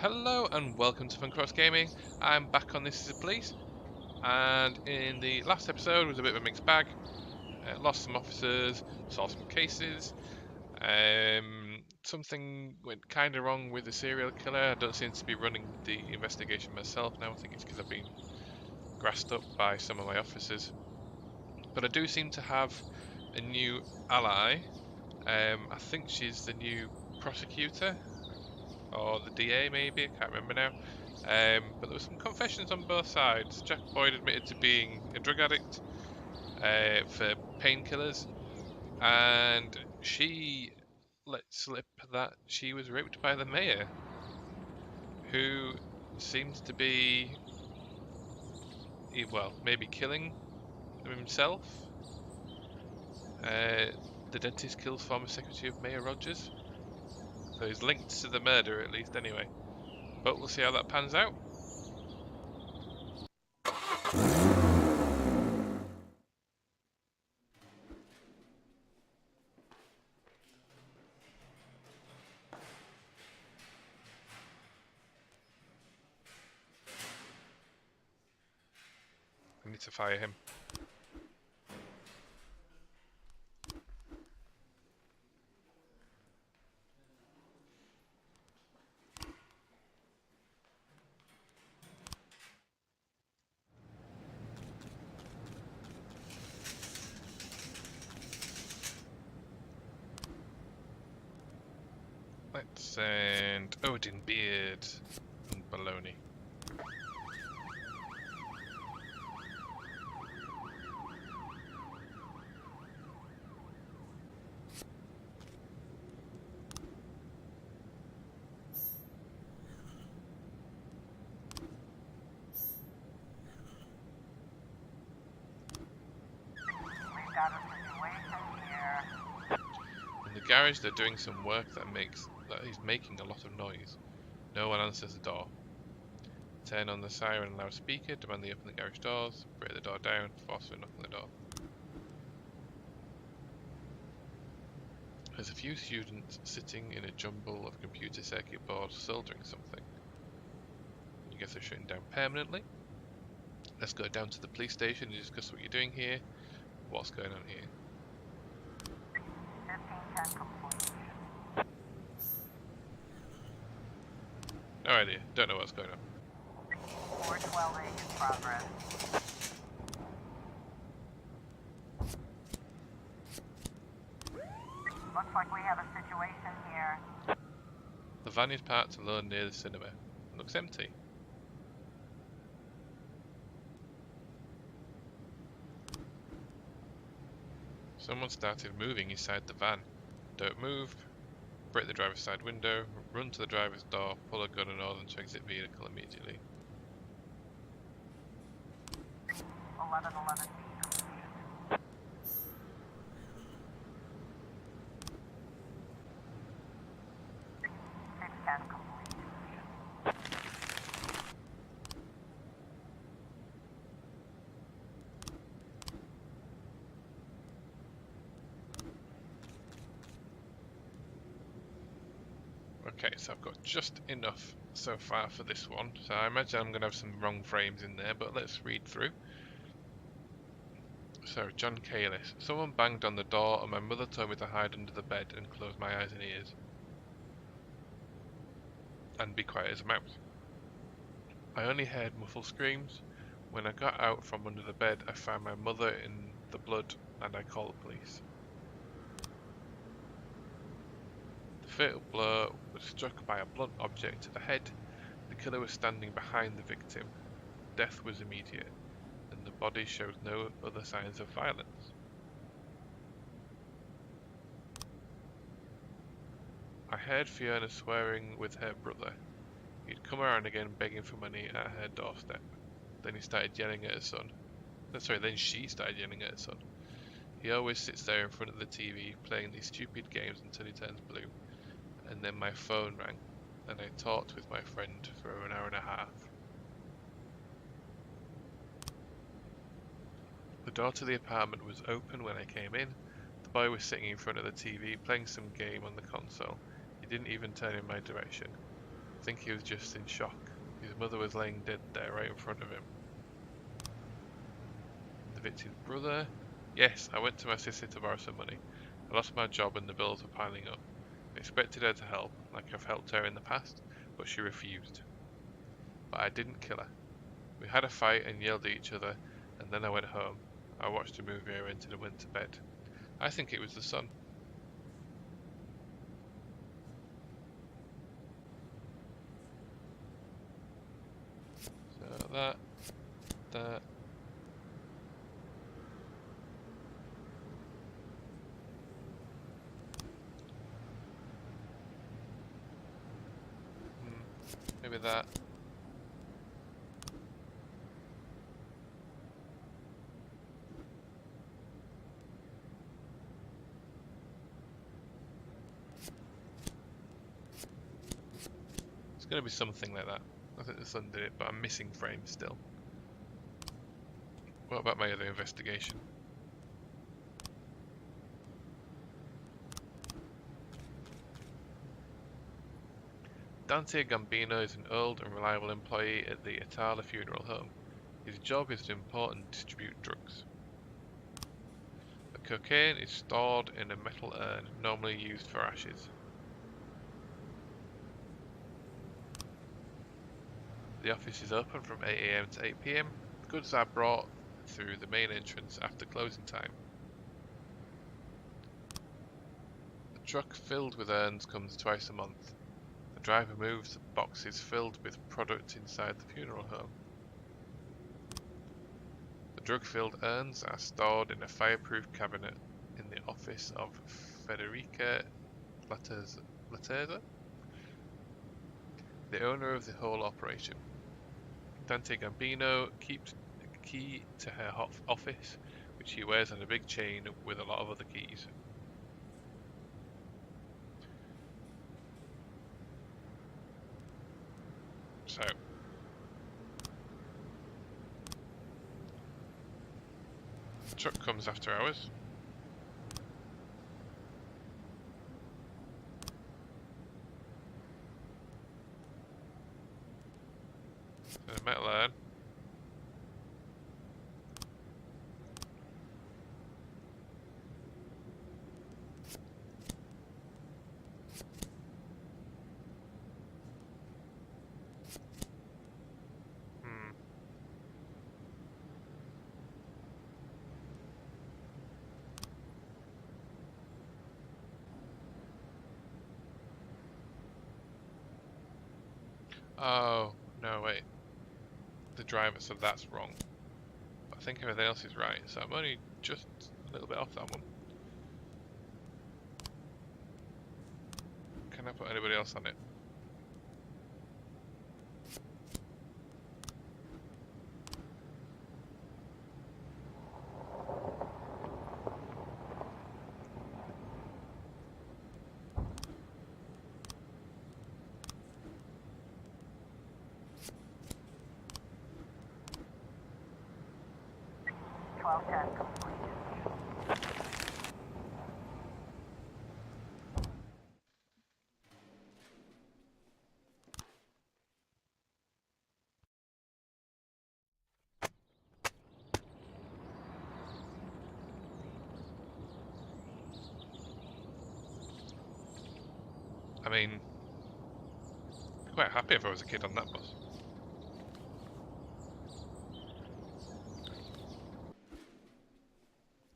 Hello and welcome to Funcross Gaming. I'm back on This Is a Police, and in the last episode was a bit of a mixed bag. Lost some officers, solved some cases. Something went kind of wrong with the serial killer. I don't seem to be running the investigation myself now. I think it's because I've been grassed up by some of my officers. But I do seem to have a new ally. I think she's the new prosecutor, or the DA maybe, I can't remember now. But there were some confessions on both sides. Jack Boyd admitted to being a drug addict for painkillers, and she let slip that she was raped by the mayor, who seems to be, well, maybe killing himself. The dentist kills former secretary of Mayor Rogers, so he's linked to the murder at least anyway. But we'll see how that pans out. I need to fire him. Let's send Odin Beard and Baloney. Got a situation here. In the garage, they're doing some work that is making a lot of noise. No one answers the door. Turn on the siren loudspeaker, demand they open the garage doors, break the door down, forcefully knock on the door. There's a few students sitting in a jumble of computer circuit boards soldering something. You guess they're shutting down permanently. Let's go down to the police station and discuss what you're doing here. What's going on here? 1510 complete. No idea. Don't know what's going on. 412A in progress. Looks like we have a situation here. The van is parked alone near the cinema. It looks empty. Someone started moving inside the van. Don't move. Break the driver's side window. Run to the driver's door. Pull a gun and order them to exit vehicle immediately. 1111B complete. Six-10 complete. Okay, so I've got just enough so far for this one. So I imagine I'm going to have some wrong frames in there, but let's read through. So, John Kalis. Someone banged on the door and my mother told me to hide under the bed and close my eyes and ears. And be quiet as a mouse. I only heard muffled screams. When I got out from under the bed, I found my mother in the blood and I called the police. The fatal blow was struck by a blunt object to the head. The killer was standing behind the victim. Death was immediate, and the body shows no other signs of violence. I heard Fiona swearing with her brother. He'd come around again begging for money at her doorstep. Then he started yelling at her son. Then she started yelling at her son. He always sits there in front of the TV playing these stupid games until he turns blue. And then my phone rang, and I talked with my friend for an hour and a half. The door to the apartment was open when I came in. The boy was sitting in front of the TV playing some game on the console. He didn't even turn in my direction. think he was just in shock. His mother was laying dead there right in front of him. The victim's brother? Yes, I went to my sister to borrow some money. I lost my job and the bills were piling up. I expected her to help, like I've helped her in the past, but she refused. But I didn't kill her. We had a fight and yelled at each other, and then I went home. I watched a movie I rented and went to bed. I think it was the son. So that. Maybe that. It's going to be something like that. I think the son did it, but I'm missing frames still. What about my other investigation? Dante Gambino is an old and reliable employee at the Itala funeral home. His job is to import and distribute drugs. The cocaine is stored in a metal urn, normally used for ashes. The office is open from 8 AM to 8 PM. Goods are brought through the main entrance after closing time. A truck filled with urns comes twice a month. The driver moves the boxes filled with product inside the funeral home. The drug-filled urns are stored in a fireproof cabinet in the office of Federica Lateza, the owner of the whole operation. Dante Gambino keeps a key to her office, which he wears on a big chain with a lot of other keys. So, the truck comes after hours. The metal urn. Oh, no, wait. The driver, so that's wrong. But I think everything else is right, so I'm only just a little bit off that one. Can I put anybody else on it? I mean, I'm quite happy if I was a kid on that bus.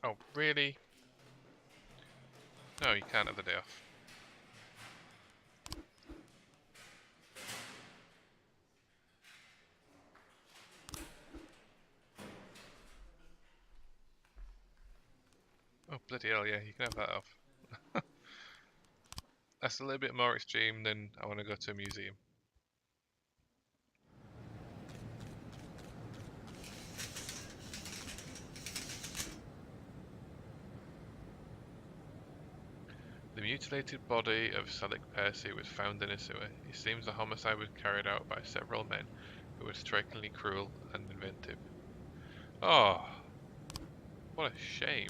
Oh, really? No, you can't have the day off. Oh, bloody hell, yeah, you can have that off. That's a little bit more extreme than I want to go to a museum. The mutilated body of Selig Percy was found in a sewer. It seems the homicide was carried out by several men who were strikingly cruel and inventive. Oh, what a shame.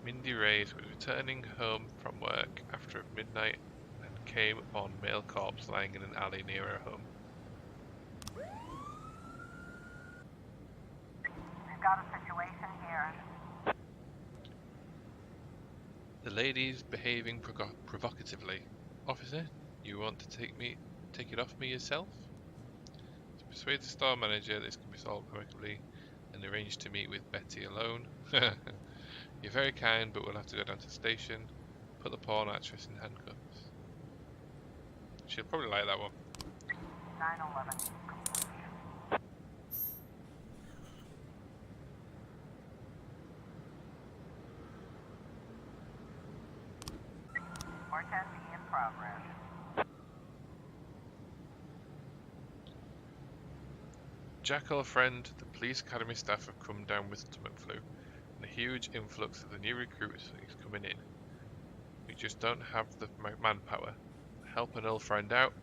Mindy Reyes was returning home from work after midnight and came upon male corpse lying in an alley near her home. We've got a situation here. The lady's behaving provocatively. Officer, you want to take it off me yourself? To persuade the store manager this can be solved amicably and arrange to meet with Betty alone. You're very kind, but we'll have to go down to the station. Put the porn actress in handcuffs. She'll probably like that one. 9/11 completion. 410B in progress. Jack, old friend, the police academy staff have come down with stomach flu, and a huge influx of the new recruits is coming in. We just don't have the manpower. Help an old friend out.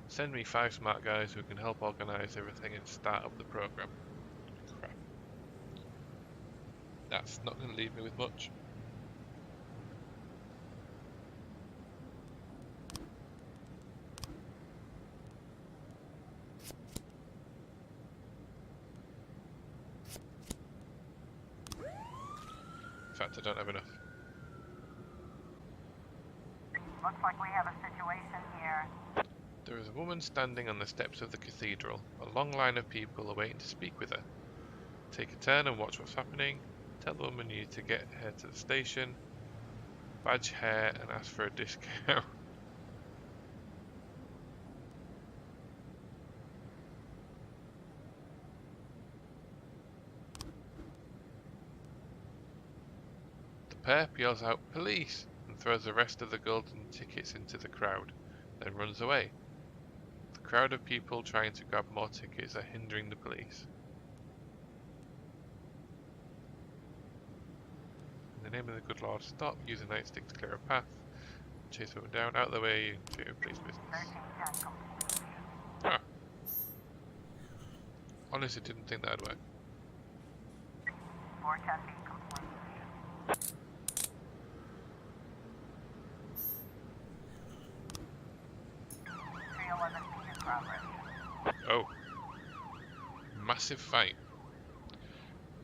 Send me 5 smart guys who can help organise everything and start up the program. Crap. That's not going to leave me with much. In fact, I don't have enough. Looks like we have a situation here. There is a woman standing on the steps of the cathedral. A long line of people are waiting to speak with her. Take a turn and watch what's happening. Tell the woman you need to get her to the station. Badge her and ask for a discount. The perp yells out police and throws the rest of the golden tickets into the crowd, then runs away. The crowd of people trying to grab more tickets are hindering the police. In the name of the good Lord, stop, use a nightstick to clear a path. Chase them down, out of the way, to police business. 1310 completion. Ah. Honestly didn't think that'd work. 410B complete. 311B in progress. Oh. Massive fight.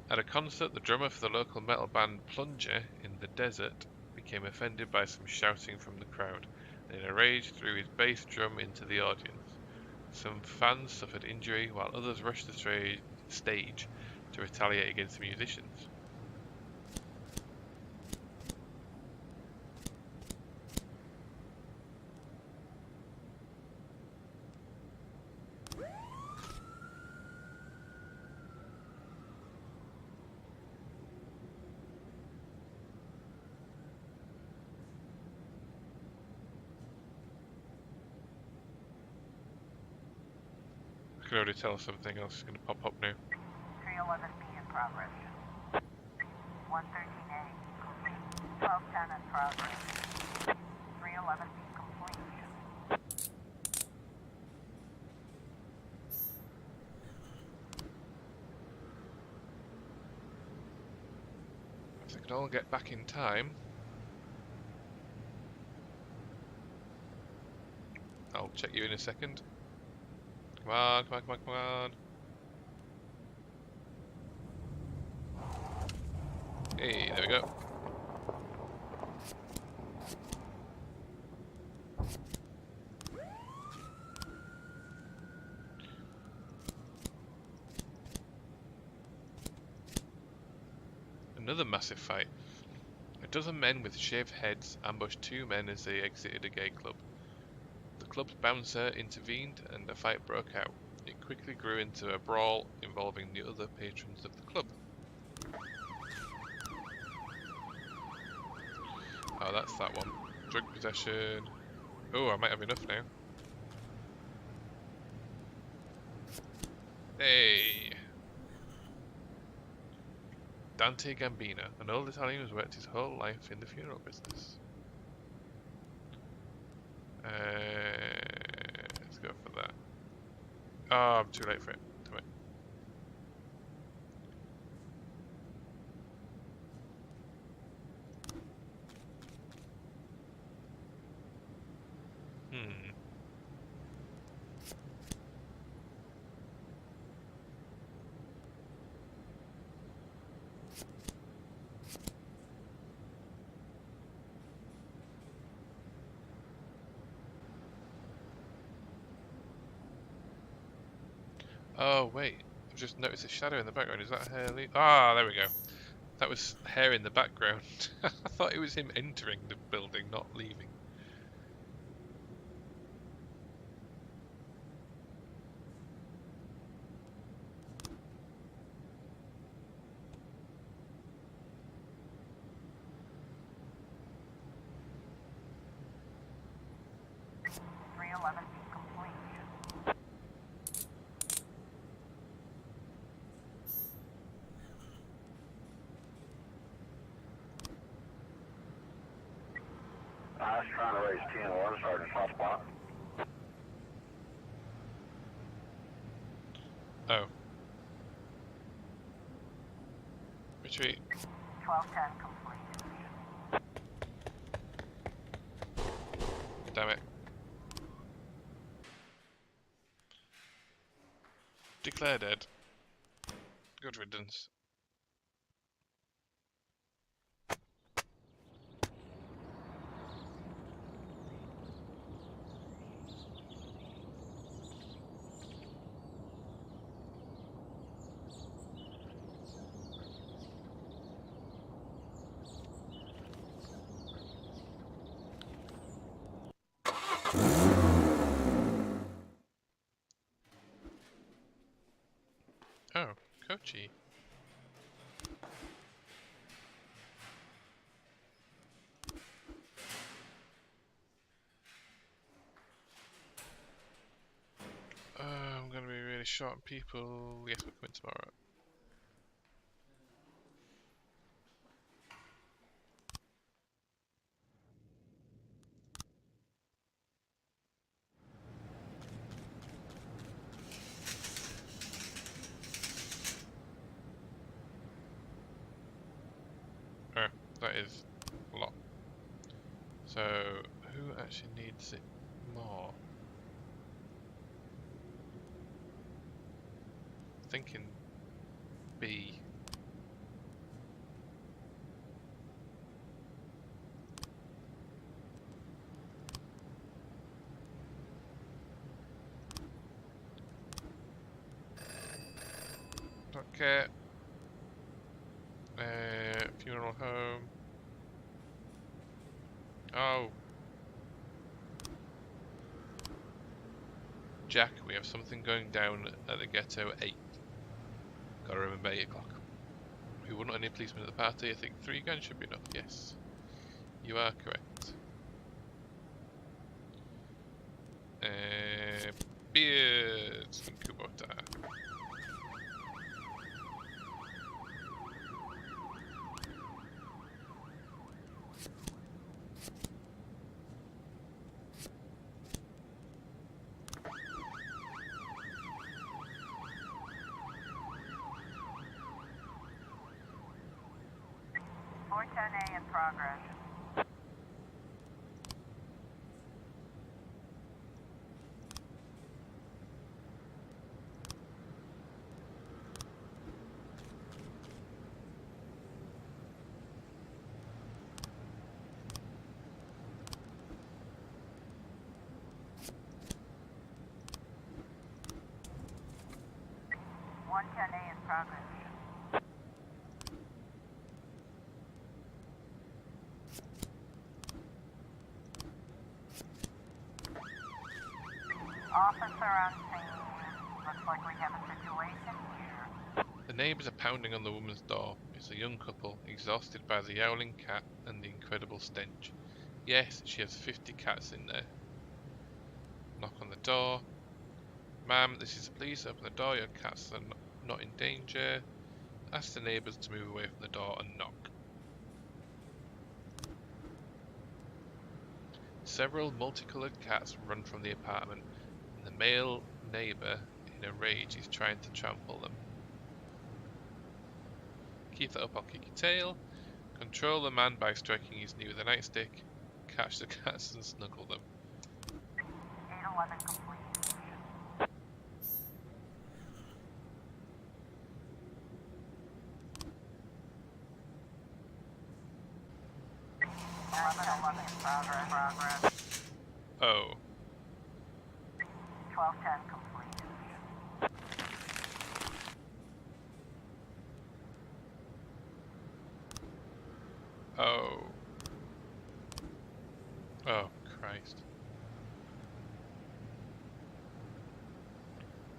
At a concert, the drummer for the local metal band Plunger in the Desert became offended by some shouting from the crowd, and in a rage threw his bass drum into the audience. Some fans suffered injury, while others rushed the stage to retaliate against the musicians. I can already tell something else is going to pop up now. 311B in progress. 113A complete. 1210 in progress. 311B complete. If they can all get back in time, I'll check you in a second. Come on, come on, come on, come on. Hey, there we go. Another massive fight. A dozen men with shaved heads ambushed 2 men as they exited a gay club. The club's bouncer intervened and a fight broke out. It quickly grew into a brawl involving the other patrons of the club. Oh, that's that one. Drug possession. Oh, I might have enough now. Hey! Dante Gambino, an old Italian who's worked his whole life in the funeral business. Let's go for that. Oh, I'm too late for it. Damn it. Oh wait, I've just noticed a shadow in the background. Is that hair? Ah, there we go. That was hair in the background. I thought it was him entering the building, not leaving. I was trying to raise 10-1, Sergeant Hot Spot. Oh. Retreat. 1210 complete. Damn it. Declare dead. Good riddance. Oh, Kochi. I'm gonna be really short on people. Yes, we're coming tomorrow. Oh, that is a lot. So, who actually needs it more? Thinking B. Okay. Funeral home. Oh. Jack, we have something going down at the ghetto 8. Gotta remember 8 o'clock. We wouldn't want any policemen at the party. I think 3 guns should be enough. Yes. You are correct. Beards and Kubota. A in progress. A in progress. Officer on scene. Looks like we have a situation here. The neighbours are pounding on the woman's door. It's a young couple, exhausted by the yowling cat and the incredible stench. Yes, she has 50 cats in there. Knock on the door. Ma'am, this is the police. Open the door. Your cats are not in danger. Ask the neighbours to move away from the door and knock. Several multicoloured cats run from the apartment, and the male neighbour, in a rage, is trying to trample them. Keep that up, I'll kick your tail. Control the man by striking his knee with a nightstick. Catch the cats and snuggle them. 811 complete. Progress. Oh. 1210 complete. Oh. Oh, Christ.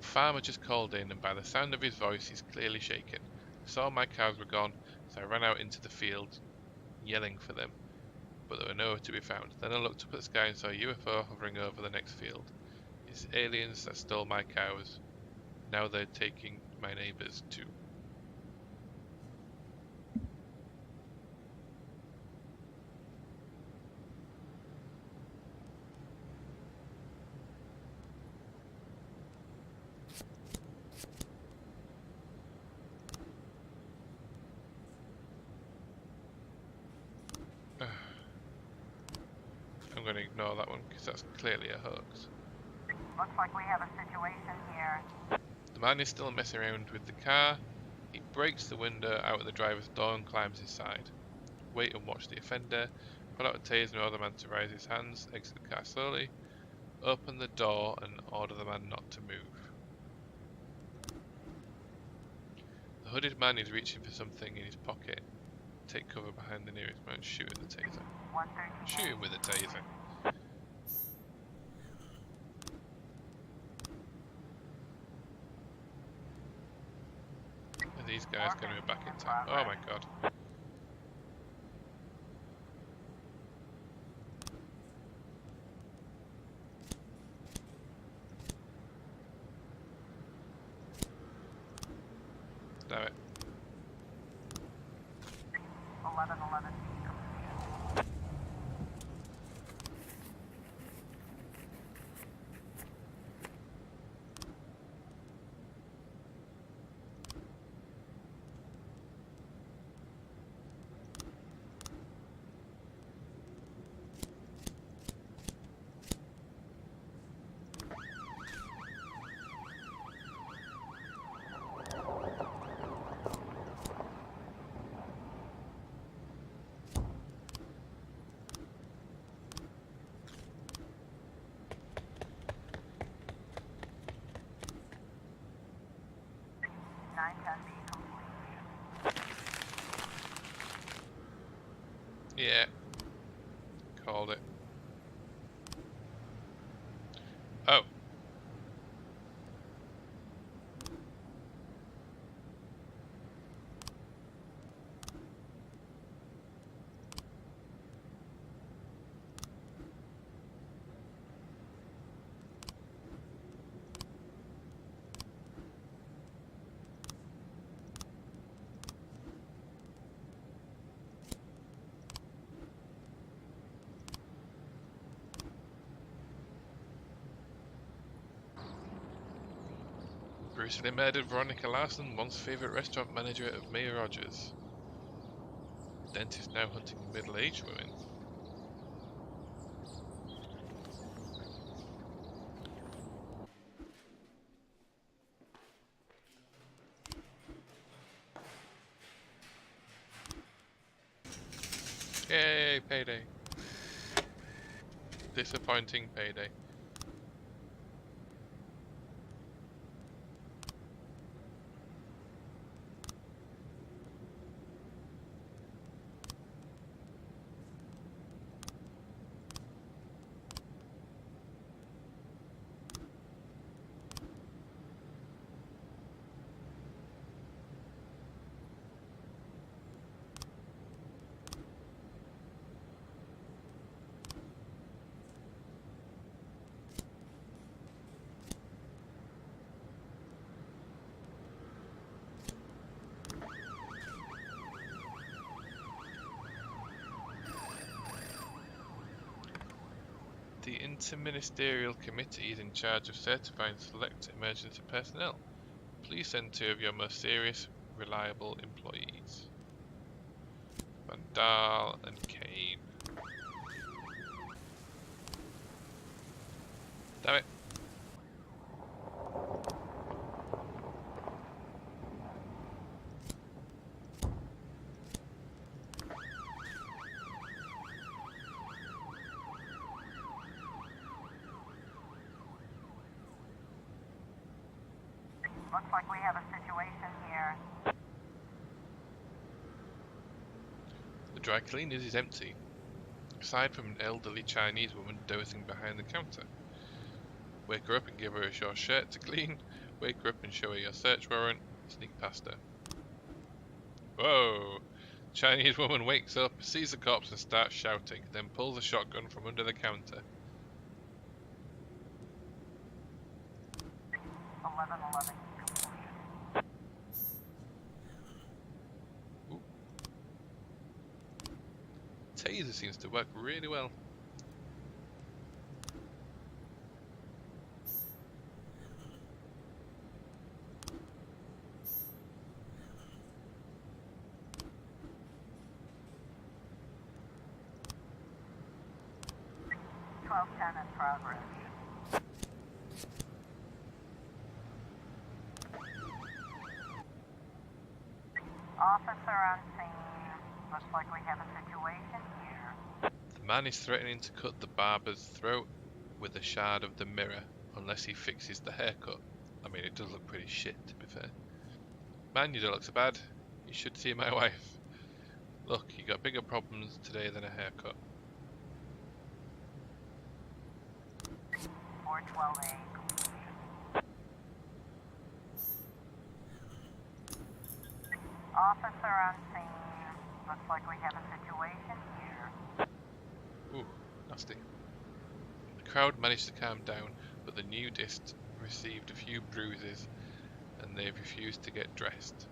Farmer just called in, and by the sound of his voice, he's clearly shaken. I saw my cows were gone, so I ran out into the field, yelling for them, but they were nowhere to be found. Then I looked up at the sky and saw a UFO hovering over the next field. It's aliens that stole my cows. Now they're taking my neighbours too. I'm going to ignore that one because that's clearly a hoax. Looks like we have a situation here. The man is still messing around with the car. He breaks the window out of the driver's door and climbs inside. Wait and watch the offender. Pull out a taser and order the man to raise his hands. Exit the car slowly. Open the door and order the man not to move. The hooded man is reaching for something in his pocket. Take cover behind the nearest man. Shoot with the taser. 113. Shoot him with a taser. Are these guys going to be back in time? Oh my god. Damn it. 1111. Yeah. Called it. Oh. Brutally murdered Veronica Larson, once favourite restaurant manager of Mayor Rogers. Dentist now hunting middle-aged women. Yay, payday. Disappointing payday. The Interministerial Committee is in charge of certifying select emergency personnel. Please send 2 of your most serious, reliable employees. Vandal and Kane. Damn it. Looks like we have a situation here. The dry cleaners is empty, aside from an elderly Chinese woman dozing behind the counter. Wake her up and give her your shirt to clean. Wake her up and show her your search warrant. Sneak past her. Whoa! Chinese woman wakes up, sees the cops and starts shouting, then pulls a shotgun from under the counter. 1111 completion. Ooh. Taser seems to work really well. In progress. Officer on scene. Looks like we have a situation here. The man is threatening to cut the barber's throat with a shard of the mirror unless he fixes the haircut. I mean, it does look pretty shit, to be fair. Man, you don't look so bad. You should see my wife. Look, you got bigger problems today than a haircut. 412A completion. Officer on scene. Looks like we have a situation here. Ooh, nasty. The crowd managed to calm down, but the nudist received a few bruises and they refused to get dressed.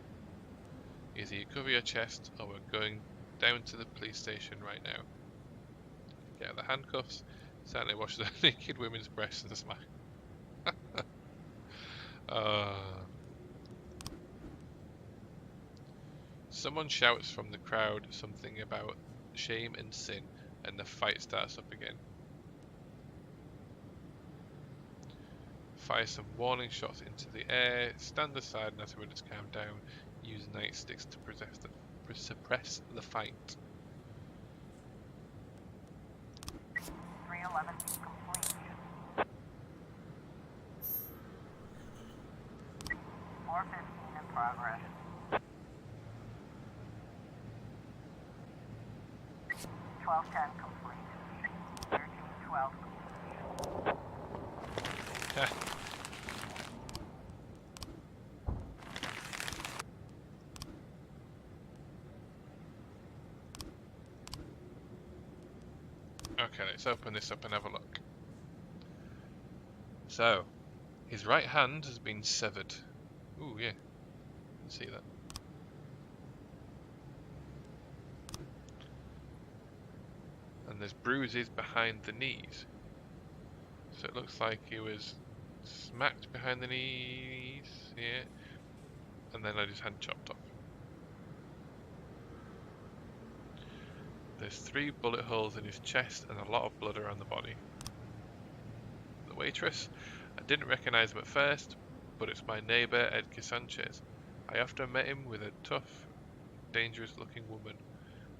Either you cover your chest or we're going down to the police station right now. Get out the handcuffs, sadly wash the naked women's breasts and smile. Someone shouts from the crowd something about shame and sin, and the fight starts up again. Fire some warning shots into the air, stand aside and as the minutes calm down, use nightsticks to suppress the fight. 311 complete. 415 in progress. 1210 complete. 1312 complete. Okay, let's open this up and have a look. So, his right hand has been severed. Ooh, yeah. You can see that. And there's bruises behind the knees. So it looks like he was smacked behind the knees, yeah. And then had his hand chopped off. There's 3 bullet holes in his chest and a lot of blood around the body. The waitress, I didn't recognise him at first, but it's my neighbour Edgar Sanchez. I often met him with a tough, dangerous looking woman.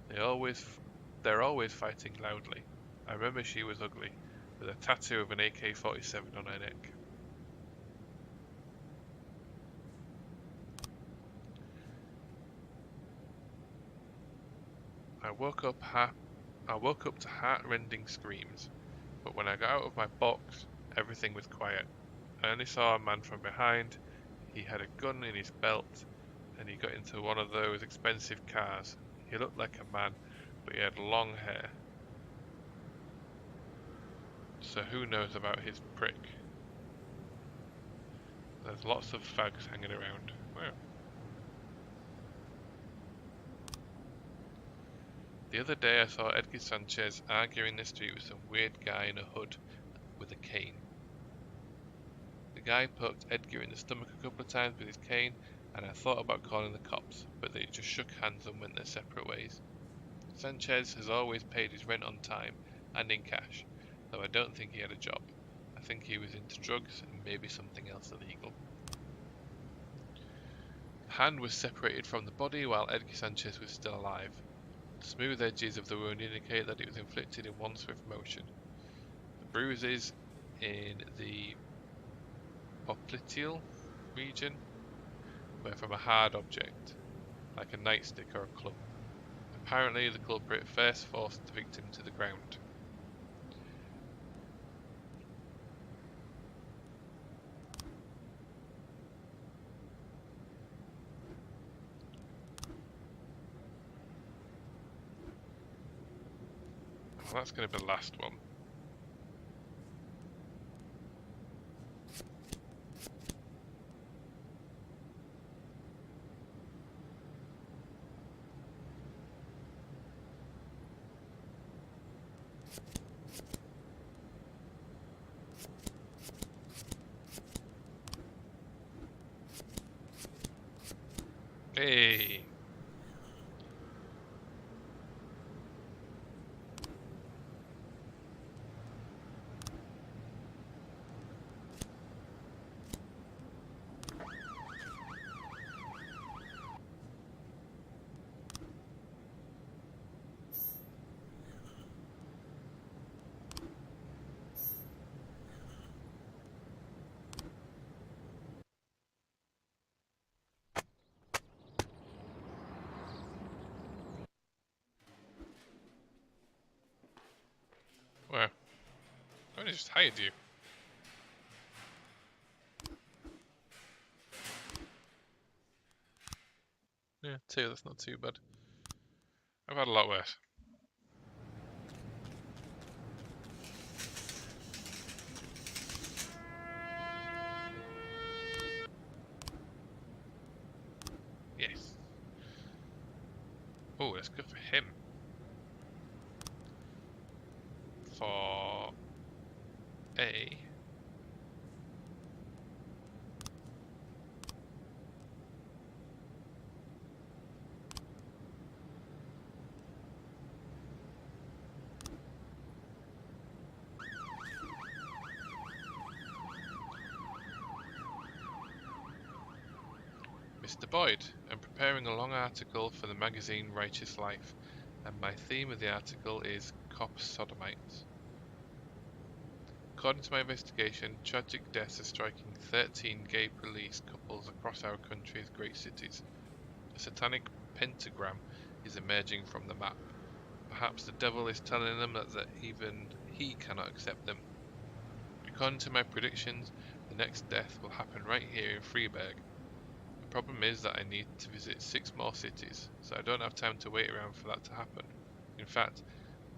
They're always fighting loudly. I remember she was ugly, with a tattoo of an AK-47 on her neck. I woke up to heart-rending screams, but when I got out of my box, everything was quiet. I only saw a man from behind. He had a gun in his belt, and he got into one of those expensive cars. He looked like a man, but he had long hair. So who knows about his prick? There's lots of fags hanging around. Wow. The other day I saw Edgar Sanchez arguing in the street with some weird guy in a hood with a cane. The guy poked Edgar in the stomach a couple of times with his cane, and I thought about calling the cops, but they just shook hands and went their separate ways. Sanchez has always paid his rent on time and in cash, though I don't think he had a job. I think he was into drugs and maybe something else illegal. The hand was separated from the body while Edgar Sanchez was still alive. The smooth edges of the wound indicate that it was inflicted in one swift motion. The bruises in the popliteal region were from a hard object, like a nightstick or a club. Apparently, the culprit first forced the victim to the ground. Well, that's going to be the last one. Hey! Well, I only just hired you. Yeah, two, that's not too bad. I've had a lot worse. Yes. Oh, let's go for him. For A. Mr. Boyd, I'm preparing a long article for the magazine Righteous Life, and my theme of the article is Cop Sodomites. According to my investigation, tragic deaths are striking 13 gay police couples across our country's great cities. A satanic pentagram is emerging from the map. Perhaps the devil is telling them that even he cannot accept them. According to my predictions, the next death will happen right here in Freiburg. The problem is that I need to visit 6 more cities, so I don't have time to wait around for that to happen. In fact,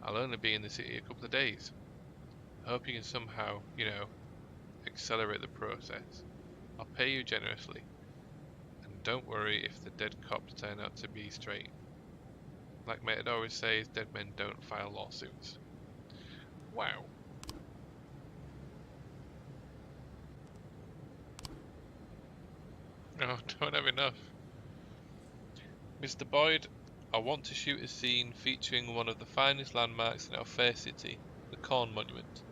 I'll only be in the city a couple of days. I hope you can somehow, accelerate the process. I'll pay you generously. And don't worry if the dead cops turn out to be straight. Like Matador always says, dead men don't file lawsuits. Wow. No, don't have enough. Mr. Boyd, I want to shoot a scene featuring one of the finest landmarks in our fair city, the Corn Monument.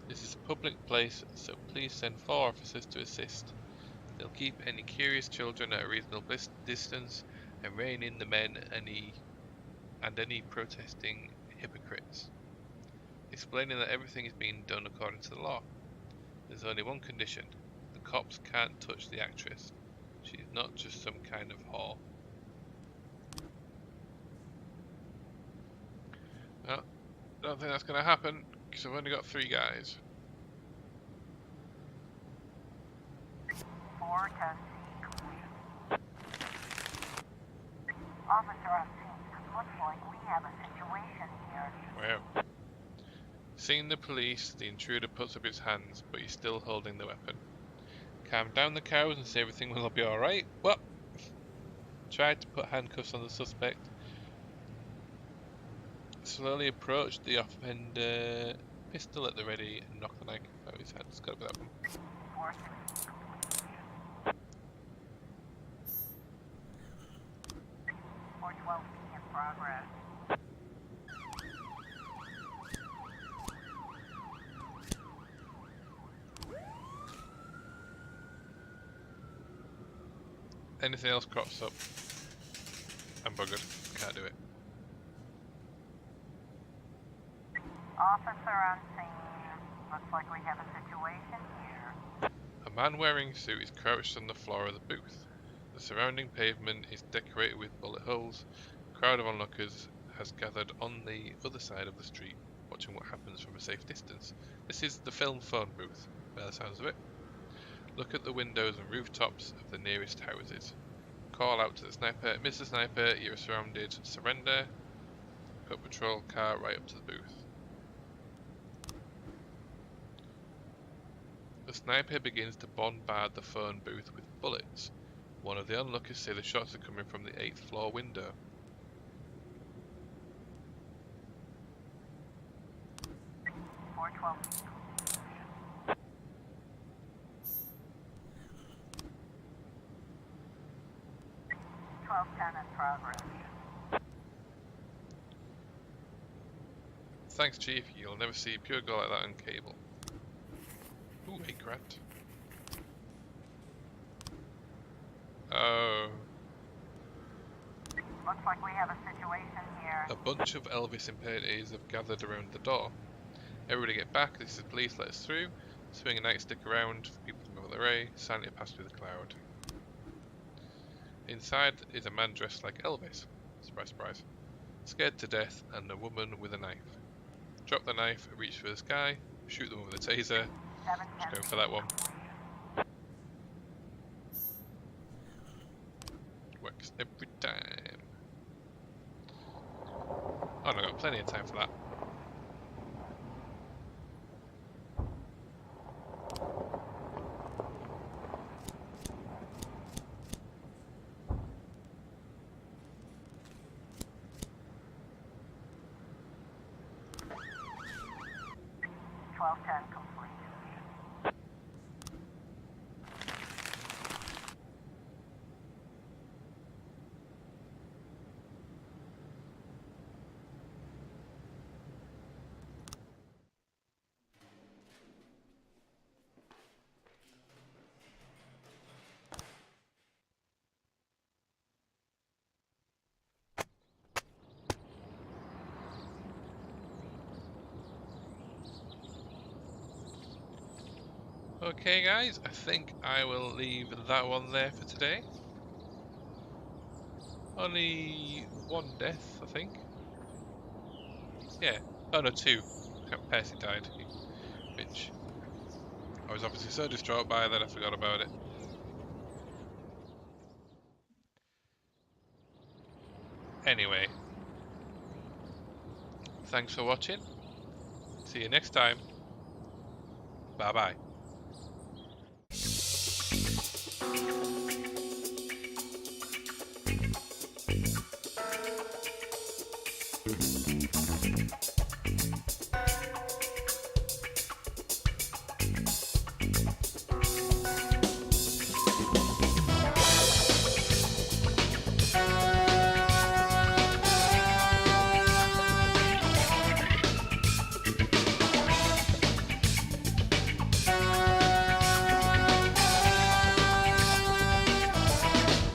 This is a public place, so please send 4 officers to assist. They'll keep any curious children at a reasonable distance and rein in the men and any protesting hypocrites, explaining that everything is being done according to the law. There's only one condition. The cops can't touch the actress. She's not just some kind of whore. Well, I don't think that's going to happen, because I've only got 3 guys. 4 10 C complete. Officer on scene. Looks like we have a situation here. Wow. Seeing the police, the intruder puts up his hands, but he's still holding the weapon. Calm down the cows and say everything will be alright. Well, tried to put handcuffs on the suspect. Slowly approached the offender, pistol at the ready, and knock the knife out of his hand. It's got to be that one. 4 6 412 in progress. Anything else crops up, I'm buggered. Can't do it. Officer on scene. Looks like we have a situation here. A man wearing a suit is crouched on the floor of the booth. The surrounding pavement is decorated with bullet holes. crowd of onlookers has gathered on the other side of the street, watching what happens from a safe distance. This is the film phone booth, by the sounds of it. Look at the windows and rooftops of the nearest houses. Call out to the sniper. Mr. Sniper, you're surrounded. Surrender. Put patrol car right up to the booth. The sniper begins to bombard the phone booth with bullets. One of the onlookers say the shots are coming from the 8th floor window. in progress. Thanks, Chief. You'll never see pure gold like that on cable. Ooh, 8 grand. Oh. Looks like we have a situation here. A bunch of Elvis imperators have gathered around the door. Everybody get back, this is police, let us through. Swing a nightstick around for people to move out of the way. Silently pass through the cloud. Inside is a man dressed like Elvis. Surprise, surprise. Scared to death, and a woman with a knife. Drop the knife, reach for the sky, shoot them with a taser. Just going for that one. Works every time. Oh no, I've got plenty of time for that. Complete. Okay guys, I think I will leave that one there for today. Only one death, I think. Yeah. Oh no, 2. Percy died, which I was obviously so distraught by that I forgot about it. Anyway, thanks for watching. See you next time. Bye bye.